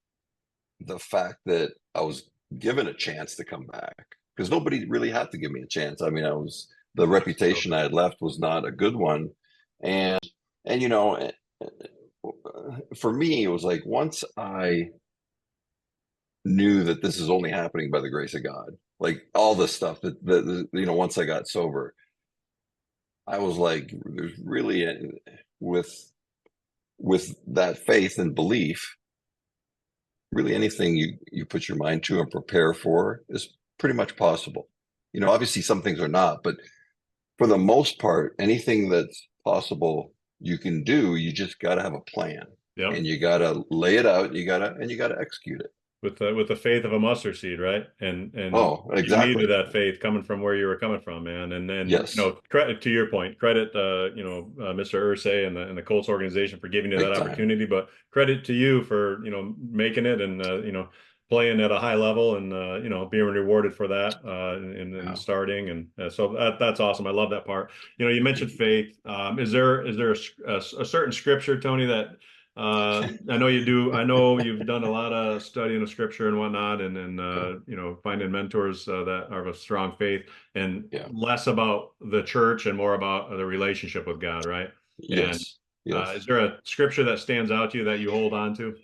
the fact that I was given a chance to come back because nobody really had to give me a chance. I mean, the so reputation I had left was not a good one, and and for me, it was like once I knew that this is only happening by the grace of God, like all the stuff that once I got sober, I was like, there's really with with that faith and belief really anything you put your mind to and prepare for is pretty much possible. Obviously some things are not, but for the most part, anything that's possible you can do, you just got to have a plan yep. and you got to lay it out. You got to execute it. With the faith of a mustard seed, right? And Oh, you needed exactly. that faith coming from where you were coming from, man. And Yes, credit to your point, credit Mr. Ursay and the Colts organization for giving you that big time. opportunity, but credit to you for making it and playing at a high level and being rewarded for that and Yeah. starting and so that's awesome. I love that part. You mentioned faith. Is there a certain scripture, Tony, that I know you do. I know you've done a lot of studying of scripture and whatnot, and Yeah. finding mentors that are of a strong faith, and Yeah. less about the church and more about the relationship with God, right? And Yes. Yes. is there a scripture that stands out to you that you hold on to?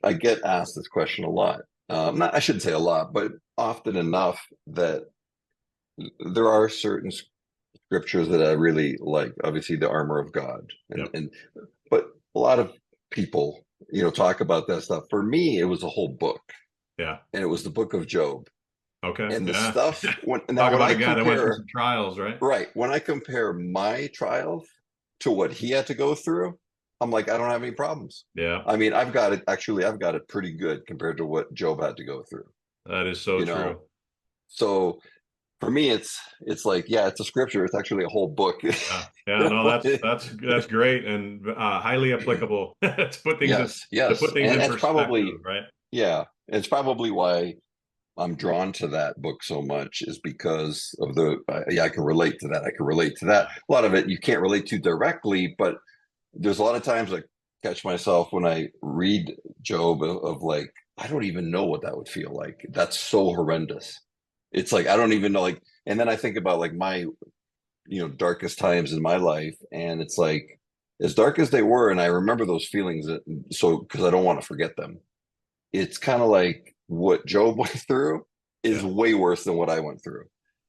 I get asked this question a lot. I shouldn't say a lot, but often enough that there are certain scriptures that I really like. Obviously, the armor of God, Yep. but a lot of people, talk about that stuff. For me, it was a whole book, Yeah. and it was the book of Job. Okay. And the Yeah. stuff Talk when about I a guy that went through compare, some trials, right? right, when I compare my trials to what he had to go through, I'm like, I don't have any problems. Yeah. I mean, I've got it pretty good compared to what Job had to go through, That is so you know. true. So for me, it's like, yeah, it's a scripture. It's actually a whole book. Yeah. Yeah. No, that's great and highly applicable Yes, to put yes, things and in it's perspective, probably, right? yeah, it's probably why I'm drawn to that book so much is because of yeah, I can relate to that. I can relate to that. A lot of it you can't relate to directly, but there's a lot of times I catch myself when I read Job of like, I don't even know what that would feel like. That's so horrendous. It's like I don't even know, like, and then I think about like my darkest times in my life, and it's like as dark as they were, and I remember those feelings so because I don't want to forget them. It's kind of like what Job went through is Yeah. way worse than what I went through.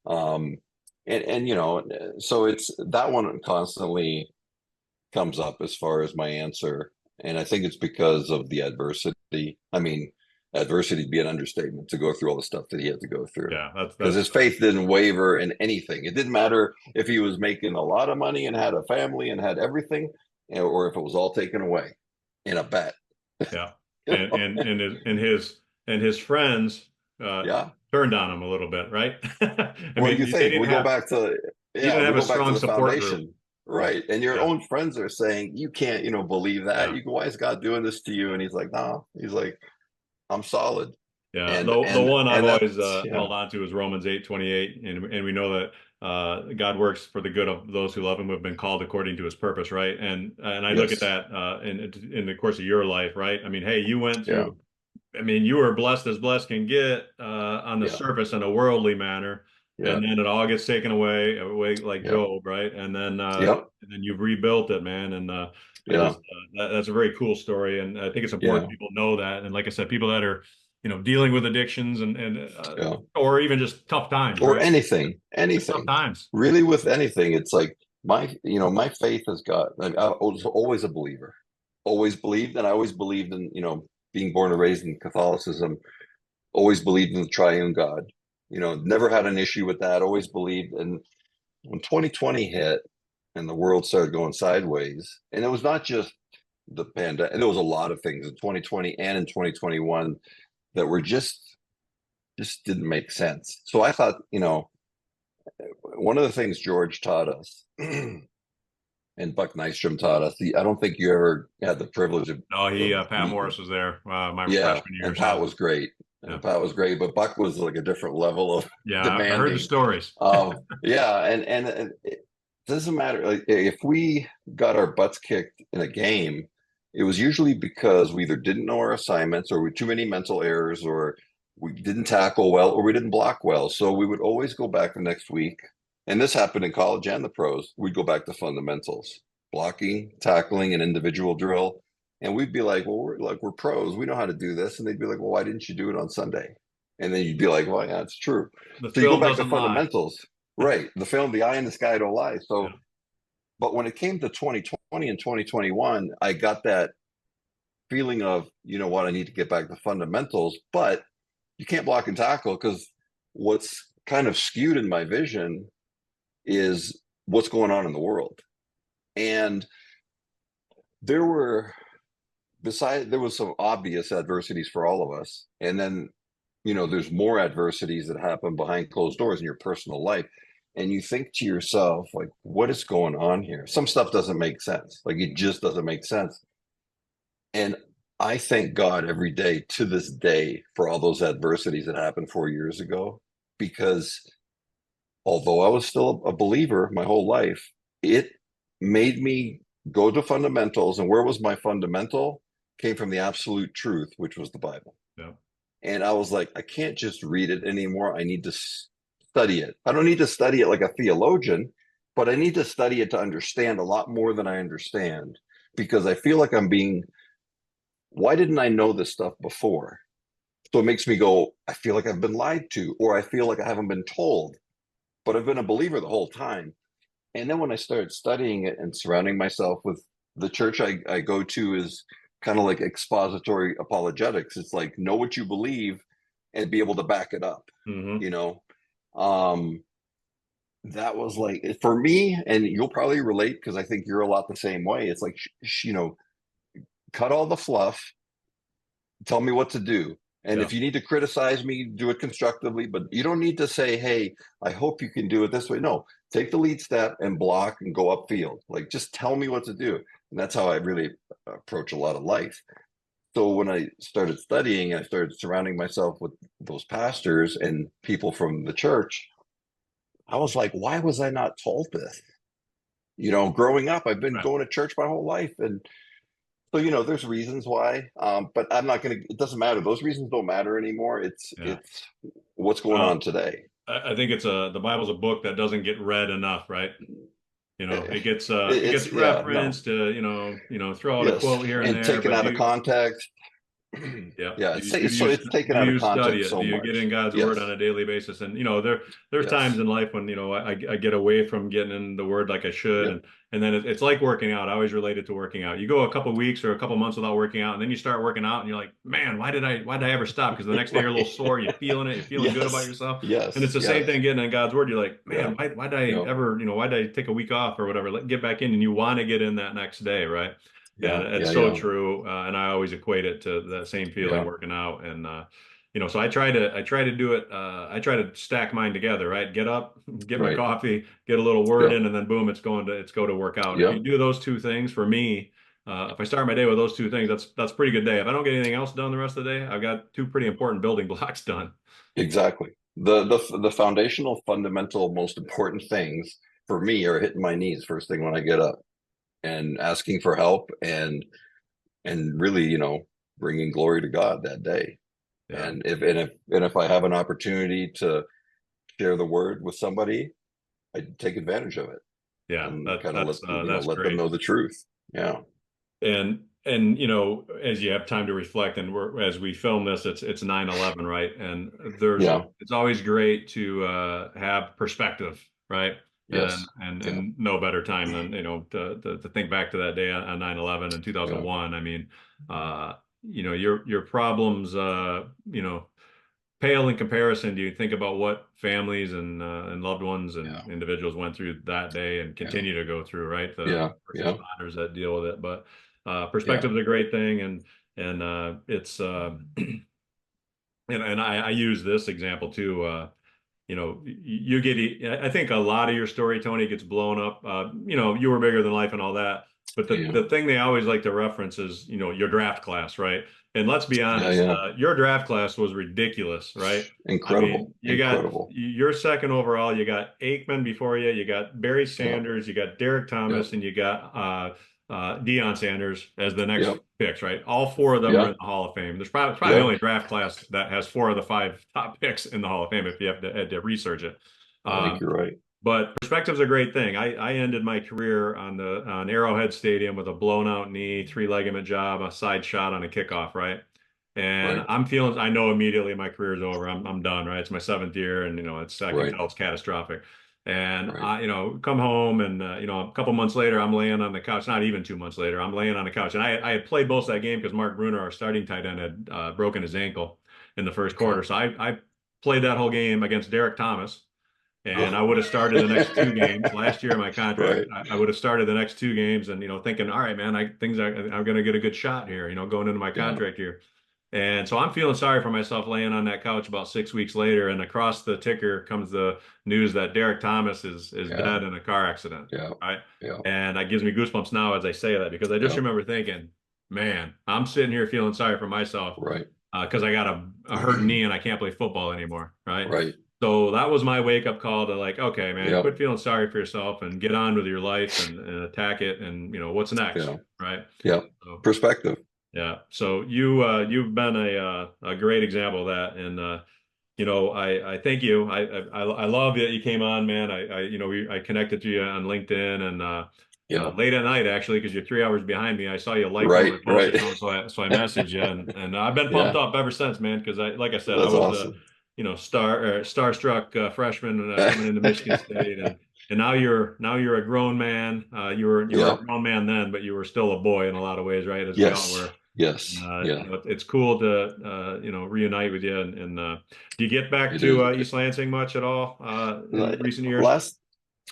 Um, and so it's that one constantly comes up as far as my answer. And I think it's because of the adversity. I mean, adversity would be an understatement to go through all the stuff that he had to go through. Yeah. That's Because that's his faith didn't waver in anything. It didn't matter if he was making a lot of money and had a family and had everything, or if it was all taken away in a bet. yeah. And his friends uh Yeah. turned on him a little bit, right? I What do mean, you think? We go back to he yeah, didn't we have a go back to strong the support group. foundation. Right. And your Yeah. own friends are saying, you can't, believe that. Yeah. You go, why is God doing this to you? And he's like, no, he's like, I'm solid. Yeah, And the one I've always that's yeah, held on to is Romans 8:28, and we know that God works for the good of those who love Him, who have been called according to His purpose, right? And I look at yes. that in the course of your life, right? I mean, hey, you went Yeah. through. I mean, you were blessed as blessed can get on the Yeah. surface in a worldly manner, Yeah. and then it all gets taken away like Yeah. Job, right? Yep. And then you've rebuilt it, man. And I Yeah. just that's a very cool story, and I think it's important Yeah. people know that. And like I said, people that are dealing with addictions and Yeah. or even just tough times, Or right? anything, Just tough anything. times. Really, with anything, it's like my faith has got. I was always a believer, always believed, and I always believed in, being born and raised in Catholicism. Always believed in the triune God. Never had an issue with that. Always believed. And when 2020 hit and the world started going sideways, and it was not just the pandemic, there was a lot of things in 2020 and in 2021 that were just didn't make sense. So I thought, one of the things George taught us and Buck Nystrom taught us, I don't think you ever had the privilege No, he of Pat meeting. Morris was there my Yeah, freshman and year. Pat So was great. yeah, And Pat was great, but Buck was like a different level of yeah, I heard the demanding. stories. Yeah, and it doesn't matter. Like, if we got our butts kicked in a game, it was usually because we either didn't know our assignments, or we too many mental errors, or we didn't tackle well, or we didn't block well. So we would always go back the next week. And this happened in college and the pros. We'd go back to fundamentals, blocking, tackling, and individual drill. And we'd be like, well, we're pros. We know how to do this. And they'd be like, well, why didn't you do it on Sunday? And then you'd be like, well, yeah, it's true. The So you go film back to doesn't lie. fundamentals, right? The film, the eye in the sky don't lie. Yeah, So, but when it came to 2020 and 2021, I got that feeling of, you know what, I need to get back to fundamentals, but you can't block and tackle, because what's kind of skewed in my vision is what's going on in the world. And there were, there was some obvious adversities for all of us. And then, there's more adversities that happen behind closed doors in your personal life. And you think to yourself, like, what is going on here? Some stuff doesn't make sense. Like, it just doesn't make sense. And I thank God every day to this day for all those adversities that happened 4 years ago, because although I was still a believer my whole life, it made me go to fundamentals. And where was my fundamental? Came from the absolute truth, which was the Bible. yeah, And I was like, I can't just read it anymore. I need to study it. I don't need to study it like a theologian, but I need to study it to understand a lot more than I understand, because I feel like why didn't I know this stuff before? So it makes me go, I feel like I've been lied to, or I feel like I haven't been told, but I've been a believer the whole time. And then when I started studying it and surrounding myself with, the church I go to is kind of like expository apologetics. It's like, know what you believe and be able to back it up, hmm you know? Um, that was like, for me, and you'll probably relate because I think you're a lot the same way. It's like, cut all the fluff, tell me what to do. And yeah, if you need to criticize me, do it constructively, but you don't need to say, hey, I hope you can do it this way. No, take the lead step and block and go upfield. Like, just tell me what to do. And that's how I really approach a lot of life. So when I started studying, I started surrounding myself with those pastors and people from the church. I was like, why was I not told this? Growing up, I've been right, going to church my whole life. And so, there's reasons why, but I'm not going to, it doesn't matter. Those reasons don't matter anymore. It's, yeah. it's what's going on Well, today. I think the Bible's a book that doesn't get read enough, right? Eh, It It's, gets yeah, no, referenced to throw out a yes. quote here and And there, taken but out of context. yeah, Yeah. So it's taken do out of you study context it? Do so you get much. in God's word on Yes. a daily basis? And there's times Yes. in life when I get away from getting in the word like I should, Yep. and then it's like working out. I always relate it to working out. You go a couple weeks or a couple months without working out, and then you start working out, and you're like, man, why did I ever stop? Because the next day you're a little Right. sore, you're feeling it, you're feeling good about Yes. yourself, and it's Yes. the same Yes. thing getting in God's word. You're like, man, Yeah. why did I Yeah. ever why did I take a week off or whatever? Get back in, and you want to get in that next day, right? And Yeah. it's Yeah. so Yeah. true. And I always equate it to that same feeling Yeah. working out. And so I try to do it. I try to stack mine together, right? Get up, get my Right. coffee, get a little word Yeah. in, and then boom, it's go to work out. If you Yeah. do those two things for me, if I start my day with those two things, that's a pretty good day. If I don't get anything else done the rest of the day, I've got two pretty important building blocks done. Exactly. The foundational, fundamental, most important things for me are hitting my knees first thing when I get up and asking for help, and really, bringing glory to God that day. Yeah. And if I have an opportunity to share the word with somebody, I'd take advantage of it Yeah, and kind of that's let them great. know the truth. Yeah. And as you have time to reflect, and as we film this, it's 9/11, right? And Yeah. it's always great to have perspective, right? And Yes. and Yeah. and no better time than to think back to that day on 9/11 in Yeah. 2001. I mean, your problems pale in comparison. Do you think about what families and loved ones Yeah. and individuals went through that day and Yeah. continue to go through, right? The Yeah. first Yeah. responders that deal with it. But Yeah. perspective is a great thing, and it's and I use this example too. You get, I think a lot of your story, Tony, gets blown up. You were bigger than life and all that. But Yeah. the thing they always like to reference is, your draft class, right? And let's be Yeah. honest, Yeah. your draft class was ridiculous, right? I mean, Incredible. you got Incredible. your second overall, you got Aikman before you, you got Barry Yeah. Sanders, you got Derek Yeah. Thomas, and you got Deion Sanders as the next Yeah. picks, right? All four of them are Yeah. in the Hall of Fame. There's probably Yeah. only a draft class that has four of the five top picks in the Hall of Fame if you had to research it. I think Um, you're right. but perspective's a great thing. I ended my career on Arrowhead Stadium with a blown out knee, three ligament job, a side shot on a kickoff, right? And Right. I know immediately my career's over. I'm done, right? It's my seventh year, and I can Right. tell it's catastrophic. And Right. come home, and a couple months later, I'm laying on the couch. Not even 2 months later, I'm laying on the couch, and I had played most of that game because Mark Bruner, our starting tight end, had broken his ankle in the first Okay. quarter. So I played that whole game against Derek Thomas, and I would have started the next two games last year in my contract. Right. I would have started the next two games, and thinking, all right, man, I'm going to get a good shot here, going into my Yeah. contract here. And so I'm feeling sorry for myself laying on that couch about 6 weeks later, and across the ticker comes the news that Derek Thomas is Yeah. dead in a car accident, Yeah. right? Yeah. And that gives me goosebumps now as I say that, because I just Yeah. remember thinking, man, I'm sitting here feeling sorry for myself Right. because I got a hurt knee and I can't play football anymore, right? Right. So that was my wake up call to, like, okay, man, Yeah. quit feeling sorry for yourself and get on with your life and attack it, and what's next, Yeah. right? Yeah. So Perspective. yeah, so you've been a great example of that, and I thank you. I love that you came on, man. I connected to you on LinkedIn, and Yeah. late at night, actually, because you're 3 hours behind me. I saw you like one of Right. my posts or Right. something, so I messaged you, and I've been pumped Yeah. up ever since, man. Because like I said, I That's was the awesome. starstruck freshman coming into Michigan State, and now you're a grown man. You were a Yeah. grown man then, but you were still a boy in a lot of ways, right? As we all Yes. were. Yes. Yeah. It's cool to reunite with you, and do you get back It to is. East Lansing much at all in Like, recent years?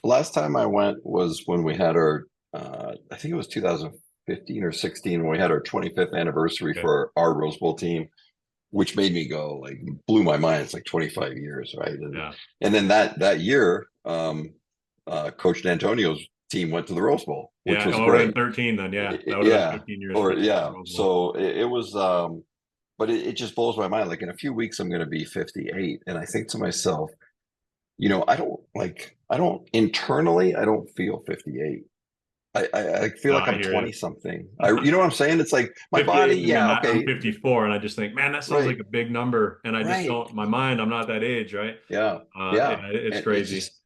last time I went was when we had our I think it was 2015 or 16 when we had our 25th anniversary Okay. for our Rose Bowl team, which made me go, like, blew my mind. It's like 25 years, right? Yeah. And then that year, Coach D'Antonio's team went to the Rose Bowl, which Yeah. was Oh, it would have been great. 13 then. Yeah. That would have been Yeah, 15 years or for the yeah. Rose Bowl. So it was, but it just blows my mind. Like, in a few weeks, I'm going to be 58, and I think to myself, I don't internally, I don't feel 58. I feel No, like I I'm hear 20 you. something. You know what I'm saying? It's like my body, 58, yeah, I'm okay, 54, and I just think, man, that sounds like right, a big number, and I just right, don't. My mind, I'm not that age, right? yeah, yeah. It's And it's crazy. just,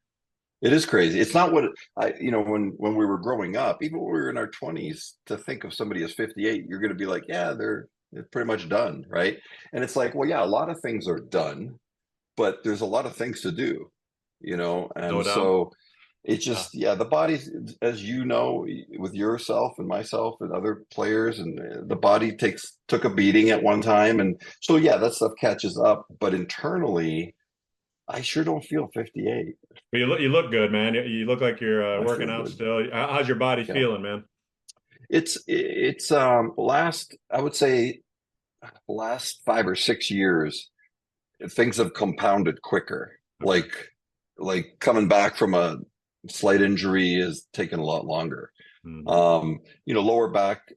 it is crazy. It's not what when we were growing up, even when we were in our 20s, to think of somebody as 58, you're going to be like, yeah, they're pretty much done, right? And it's like, well, yeah, a lot of things are done, but there's a lot of things to do, No and doubt. so it's Yeah. just, yeah, the body's, as you know, with yourself and myself and other players, and the body took a beating at one time, and so yeah, that stuff catches up, but internally I sure don't feel 58. But you look good, man. You look like you're I working feel out good. still. How's your body Yeah, feeling, man? it's last, I would say, last 5 or 6 years, things have compounded quicker. Okay. Like coming back from a slight injury is taking a lot longer. Hmm. Lower back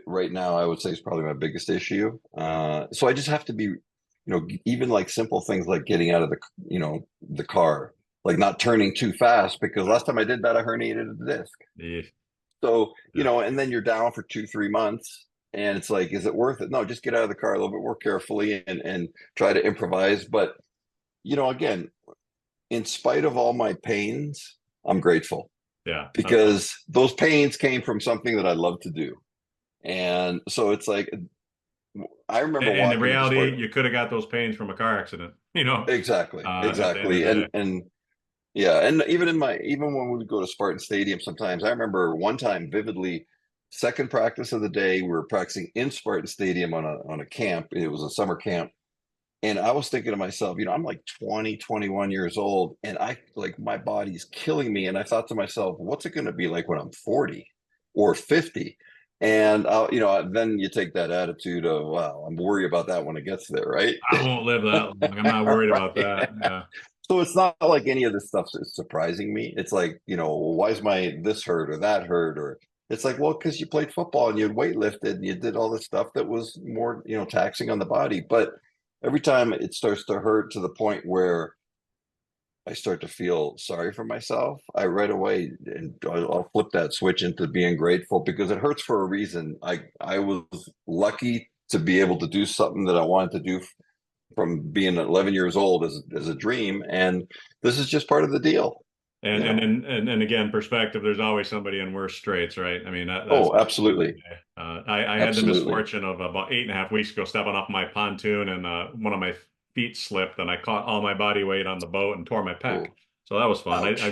right now, I would say, is probably my biggest issue. Okay. So I just have to be, even like simple things like getting out of the car, like not turning too fast, because last time I did that, I herniated a disc. Yeah. So, Yeah. and then you're down for 2, 3 months, and it's like, is it worth it? No, just get out of the car a little bit more carefully and try to improvise. But, again, in spite of all my pains, I'm grateful Yeah, that's awesome. because those pains came from something that I love to do. And so it's like, I remember And the walking into reality, sport. you could have got those pains from a car accident, Exactly, at the end of exactly. the day. And yeah, and even when we would go to Spartan Stadium sometimes, I remember one time vividly, second practice of the day, we were practicing in Spartan Stadium on a camp. It was a summer camp. And I was thinking to myself, I'm like 20, 21 years old, and I like my body's killing me. And I thought to myself, what's it going to be like when I'm 40 or 50? And then you take that attitude of, wow, I'm worried about that when it gets there, right? I won't live that long. I'm not worried about Right. that. Yeah. So it's not like any of this stuff is surprising me. It's like, why is my this hurt or that hurt? Or it's like, well, because you played football and you had weightlifted and you did all this stuff that was more, taxing on the body. But every time it starts to hurt to the point where I start to feel sorry for myself, I right away and I'll flip that switch into being grateful because it hurts for a reason. I was lucky to be able to do something that I wanted to do from being 11 years old as a dream, and this is just part of the deal, And you know. and again, perspective. There's always somebody in worse straits, right? I mean, that's Oh, the end of the absolutely, day. I had the absolutely. misfortune of about 8.5 weeks ago stepping off my pontoon, and one of my feet slipped, and I caught all my body weight on the boat and tore my pec. Oh, So that was fun. ouch.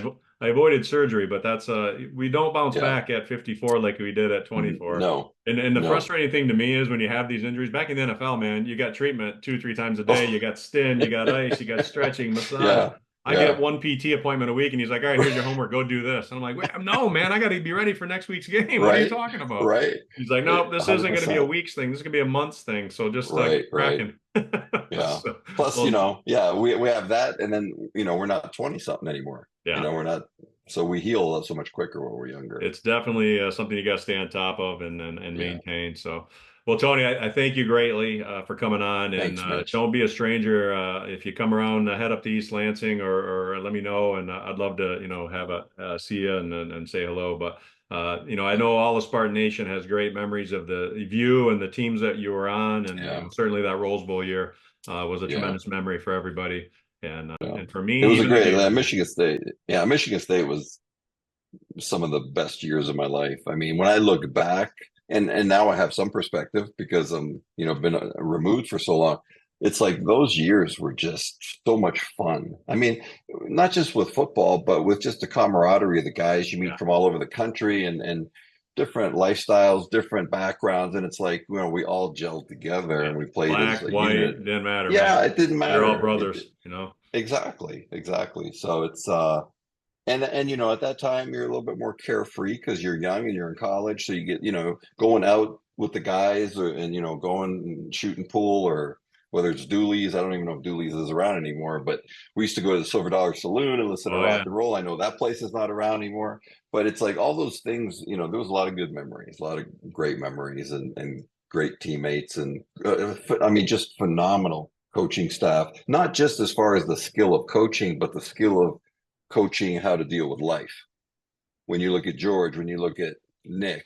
I avoided surgery, but that's we don't bounce Yeah. back at 54 like we did at 24. No, And the no. frustrating thing to me is when you have these injuries back in the NFL, man, you got treatment 2, 3 times a day. Oh, You got stin, you got ice, you got stretching, massage. yeah, I get yeah. one PT appointment a week, and he's like, "All right, here's your homework. Go do this." And I'm like, "Wait, no, man, I got to be ready for next week's game. What are you Right, talking about?" right. He's like, "No, this isn't going to be a 100%. week's thing. This is going to be a month's thing. So just Right, get right. cracking." Yeah. So, Plus, well, yeah, we have that, and then we're not 20 something anymore. yeah. We're not, so we heal so much quicker when we're younger. It's definitely something you got to stay on top of and Yeah. maintain. So, well, Tony, I thank you greatly for coming on, and Thanks, Mitch. don't be a stranger. If you come around, head up to East Lansing, or let me know, and I'd love to, have a see you and say hello. But I know all of Spartan Nation has great memories of the view and the teams that you were on, and Yeah, certainly that Rose Bowl year was a yeah. tremendous memory for everybody, Yeah. and for It me, was a even the great days. Michigan State. Yeah, Michigan State was some of the best years of my life. I mean, when I look back, and now I have some perspective because I'm, been removed for so long. It's like those years were just so much fun. I mean, not just with football, but with just the camaraderie of the guys you meet Yeah, from all over the country and different lifestyles, different backgrounds, and it's like, we all gelled together yeah, and we played as black, a unit. white, didn't matter, man. Yeah, it didn't You're all matter. brothers, you know. Exactly, exactly. So it's and at that time you're a little bit more carefree because you're young and you're in college, so you get going out with the guys and going and shooting pool or whether it's Dooley's. I don't even know if Dooley's is around anymore, but we used to go to the Silver Dollar Saloon and listen to Oh rock yeah, and roll. I know that place is not around anymore, but it's like all those things. There was a lot of good memories, a lot of great memories, and great teammates, and I mean, just phenomenal coaching staff. Not just as far as the skill of coaching, but the skill of coaching how to deal with life. When you look at George, when you look at Nick,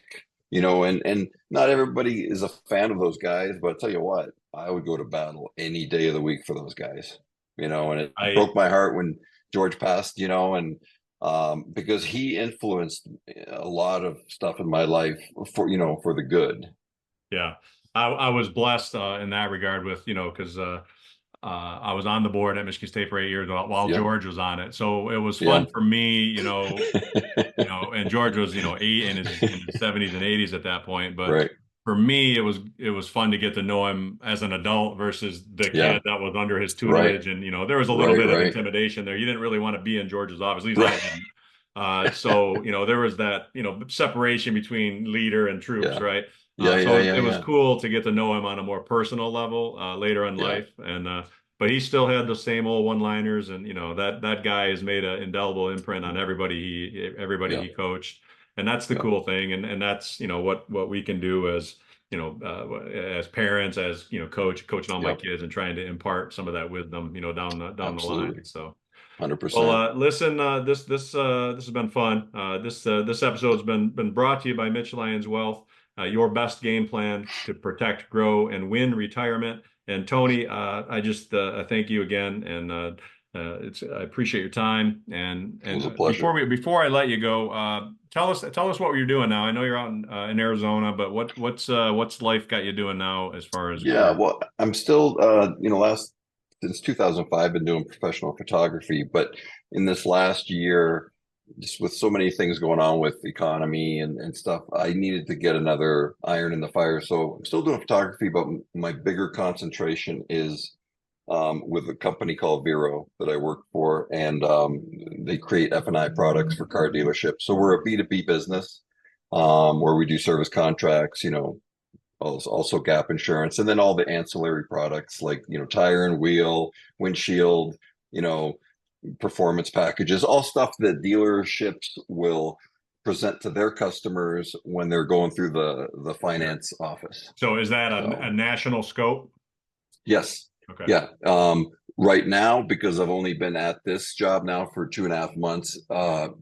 and not everybody is a fan of those guys, but I tell you what, I would go to battle any day of the week for those guys. And it I broke my heart when George passed, and because he influenced a lot of stuff in my life for the good. yeah, I was blessed in that regard with because I was on the board at Michigan State for 8 years while Yeah, George was on it, so it was yeah, fun for me, and George was eight in his 70s and 80s at that point, but. right, For me, it was fun to get to know him as an adult versus the yeah, kid that was under his right, tutelage, and there was a little right, bit of right, intimidation there. You didn't really want to be in George's office, at least I right. didn't. So there was that separation between leader and troops, Yeah, right? yeah, So yeah, it yeah, was yeah, cool to get to know him on a more personal level later in yeah, life, and but he still had the same old one-liners, and that guy has made an indelible imprint on everybody yeah, he coached, and that's the yeah. cool thing, and that's what we can do as as parents, as coaching all my Yep, kids and trying to impart some of that wisdom, down the line. absolutely. So. Well, 100%. listen, this has been fun. This episode's been brought to you by Mitch Lyons Wealth, your best game plan to protect, grow, and win retirement. And Tony, I just I thank you again, and I appreciate your time. It was a And pleasure. before I let you go, tell us what you're doing now. I know you're out in Arizona, but what's life got you doing now as far as Yeah, career? well, I'm still, last since 2005, been doing professional photography, but in this last year, just with so many things going on with the economy and stuff, I needed to get another iron in the fire. So I'm still doing photography, but my bigger concentration is with a company called Vero that I work for, and they create F&I products for car dealerships. So we're a B2B business where we do service contracts, also gap insurance, and then all the ancillary products like tire and wheel, windshield, you know performance packages, all stuff that dealerships will present to their customers when they're going through the Sure. finance office. So is that So a national scope? yes, Okay. yeah. Right now, because I've only been at this job now for 2.5 months,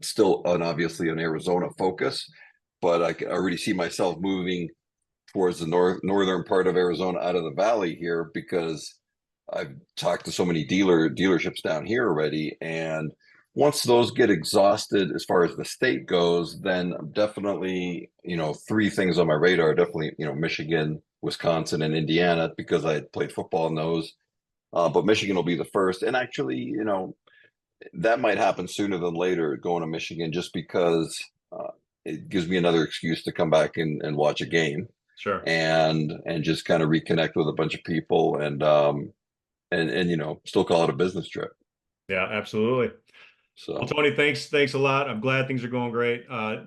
still obviously an Arizona focus, but I can already see myself moving towards the northern part of Arizona out of the valley here because I've talked to so many dealerships down here already. And once those get exhausted as far as the state goes, then definitely, three things on my radar, definitely, Michigan, Wisconsin, and Indiana, because I had played football in those. But Michigan will be the first. And actually, that might happen sooner than later going to Michigan just because it gives me another excuse to come back and watch a game Sure. and just kind of reconnect with a bunch of people and still call it a business trip. Yeah, absolutely. Well, So Tony, thanks a lot. I'm glad things are going great. For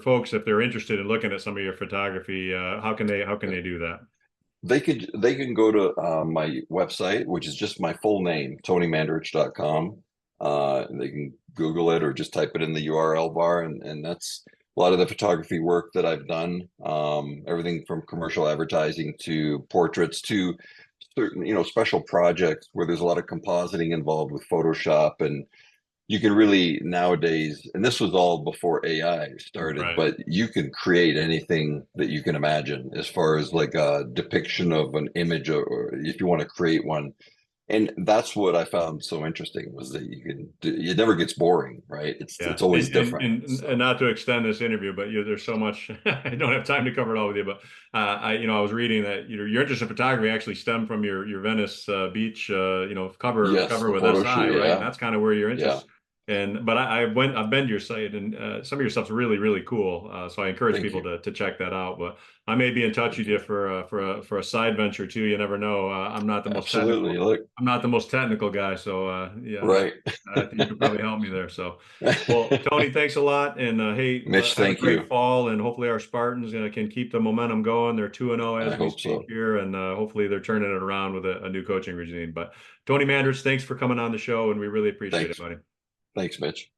folks, if they're interested in looking at some of your photography, how can they do that? they can go to my website, which is just my full name, tonymandarich.com. They can Google it or just type it in the URL bar, and that's a lot of the photography work that I've done. Everything from commercial advertising to portraits to certain, special projects where there's a lot of compositing involved with Photoshop, and you can really nowadays, and this was all before AI started, Right. but you can create anything that you can imagine as far as like a depiction of an image, or if you want to create one. And that's what I found so interesting was that it never gets boring, right? It's Yeah, always different. and So not to extend this interview, but there's so much I don't have time to cover it all with you. But I was reading that your interest in photography actually stemmed from your Venice Beach, yes, cover the with photo SI, shoot. right? And Yeah. that's kind of where your Yeah. interest. And but I've been to your site, and some of your stuff's really cool. So I encourage Thank people you. to check that out. But I may be in touch with Thank you. you for a side venture too. You never know. I'm not the most Absolutely. technical. Look, I'm not the most technical guy, so yeah, right. I think you could probably help me there. So. Well, Tony, thanks a lot. And hey, Mitch, have a thank great you. fall. And hopefully our Spartans can keep the momentum going. They're 2-0 I as we hope speak so. here. And hopefully they're turning it around with a new coaching regime. But Tony Manders, thanks for coming on the show. And we really appreciate it, Thanks. buddy. Thanks, Mitch.